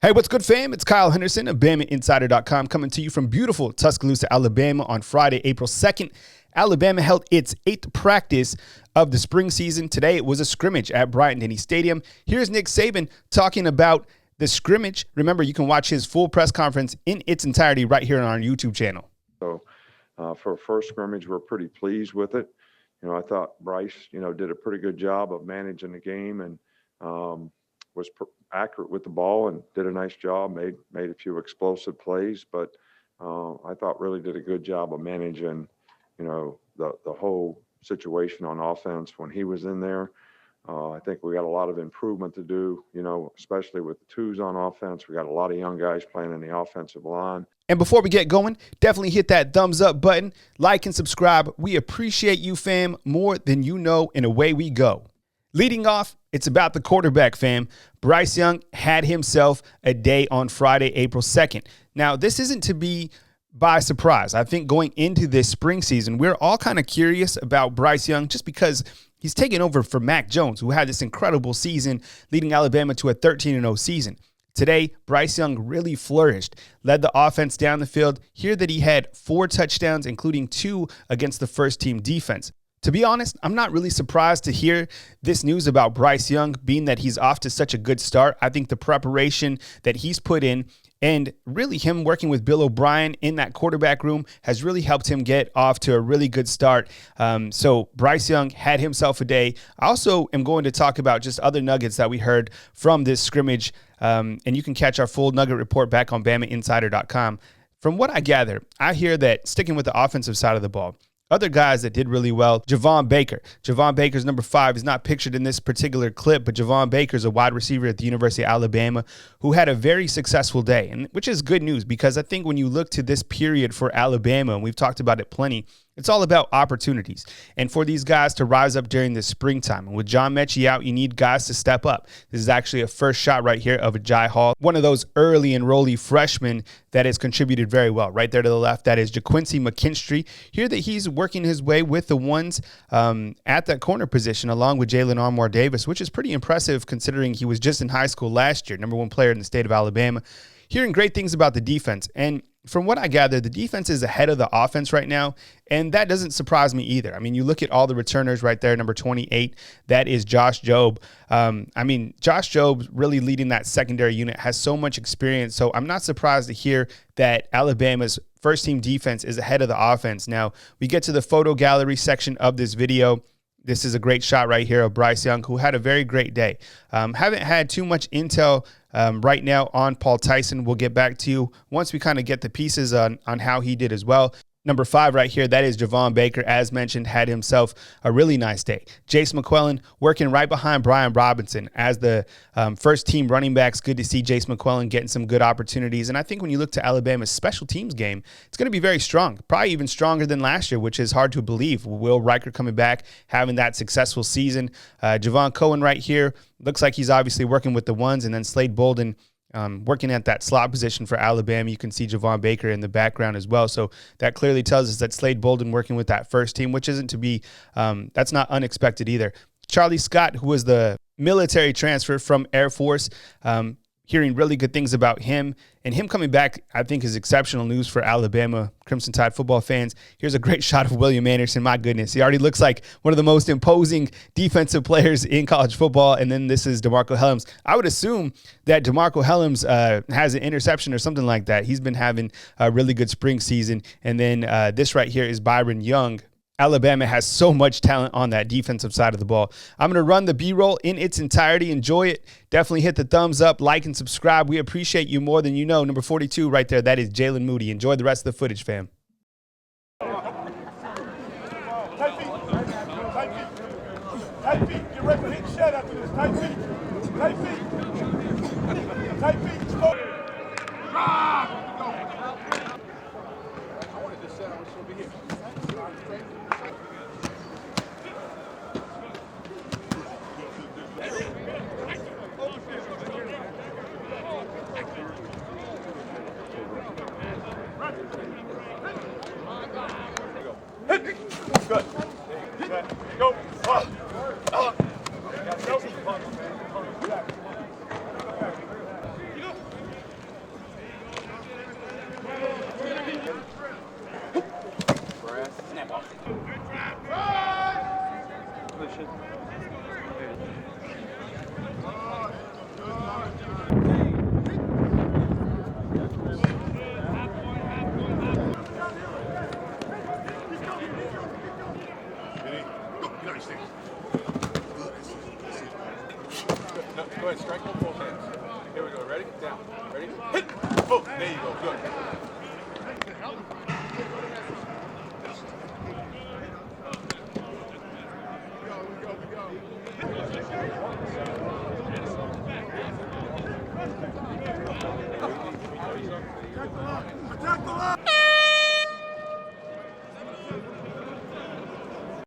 Hey, what's good, fam? It's Kyle Henderson of BamaInsider.com coming to you from beautiful Tuscaloosa, Alabama on Friday, April 2nd. Alabama held its 8th practice of the spring season. Today, it was a scrimmage at Bryant-Denny Stadium. Here's Nick Saban talking about the scrimmage. Remember, you can watch his full press conference in its entirety right here on our YouTube channel. So for a first scrimmage, we're pretty pleased with it. I thought Bryce, did a pretty good job of managing the game and was accurate with the ball and did a nice job, made a few explosive plays, but I thought really did a good job of managing, the whole situation on offense when he was in there. I think we got a lot of improvement to do, especially with the twos on offense. We got a lot of young guys playing in the offensive line. And before we get going, definitely hit that thumbs up button, like and subscribe. We appreciate you, fam, more than you know, and away we go. Leading off, it's about the quarterback, fam. Bryce Young had himself a day on Friday, April 2nd. Now, this isn't to be by surprise. I think going into this spring season, we're all kind of curious about Bryce Young just because he's taken over for Mac Jones, who had this incredible season, leading Alabama to a 13-0 season. Today, Bryce Young really flourished, led the offense down the field. Here that he had 4 touchdowns, including 2 against the first-team defense. To be honest, I'm not really surprised to hear this news about Bryce Young, being that he's off to such a good start. I think the preparation that he's put in and really him working with Bill O'Brien in that quarterback room has really helped him get off to a really good start. So Bryce Young had himself a day. I also am going to talk about just other nuggets that we heard from this scrimmage, and you can catch our full nugget report back on BamaInsider.com. From what I gather, I hear that sticking with the offensive side of the ball, other guys that did really well, Javon Baker. Javon Baker's number 5 is not pictured in this particular clip, but Javon Baker's a wide receiver at the University of Alabama who had a very successful day, and which is good news because I think when you look to this period for Alabama, and we've talked about it plenty, it's all about opportunities. And for these guys to rise up during the springtime. And with John Mechie out, you need guys to step up. This is actually a first shot right here of Jai Hall, one of those early enrollee freshmen that has contributed very well. Right there to the left, that is JaQuincy McKinstry. Here that he's working his way with the ones at that corner position along with Jalen Armour-Davis, which is pretty impressive considering he was just in high school last year, number 1 player in the state of Alabama. Hearing great things about the defense. And from what I gather, the defense is ahead of the offense right now, and that doesn't surprise me either. I mean, you look at all the returners right there, number 28, that is Josh Jobe. Josh Jobe really leading that secondary unit, has so much experience, so I'm not surprised to hear that Alabama's first-team defense is ahead of the offense. Now, we get to the photo gallery section of this video. This is a great shot right here of Bryce Young, who had a very great day. Haven't had too much intel right now on Paul Tyson. We'll get back to you once we kind of get the pieces on how he did as well. Number 5 right here, that is Javon Baker, as mentioned, had himself a really nice day. Jace McClellan working right behind Brian Robinson as the first-team running backs. Good to see Jace McClellan getting some good opportunities. And I think when you look to Alabama's special teams game, it's going to be very strong, probably even stronger than last year, which is hard to believe. Will Riker coming back, having that successful season. Javon Cohen right here, looks like he's obviously working with the ones, and then Slade Bolden working at that slot position for Alabama. You can see Javon Baker in the background as well. So that clearly tells us that Slade Bolden working with that first team, which isn't to be, that's not unexpected either. Charlie Scott, who was the military transfer from Air Force, hearing really good things about him, and him coming back, I think, is exceptional news for Alabama Crimson Tide football fans. Here's a great shot of William Anderson. My goodness, he already looks like one of the most imposing defensive players in college football. And then this is DeMarco Hellams. I would assume that DeMarco Hellams has an interception or something like that. He's been having a really good spring season. And then this right here is Byron Young. Alabama has so much talent on that defensive side of the ball. I'm going to run the B-roll in its entirety. Enjoy it. Definitely hit the thumbs up, like, and subscribe. We appreciate you more than you know. Number 42 right there, that is Jalen Moody. Enjoy the rest of the footage, fam. Tight feet. Get ready for hitting shot after this. Tight feet. Tight feet. Tight feet. Drive. I wanted this set. I was over here. Good. Go. No, go ahead, strike with both hands. Here we go. Ready? Down. Ready? Hit! Boom! There you go. Good. Attack the line!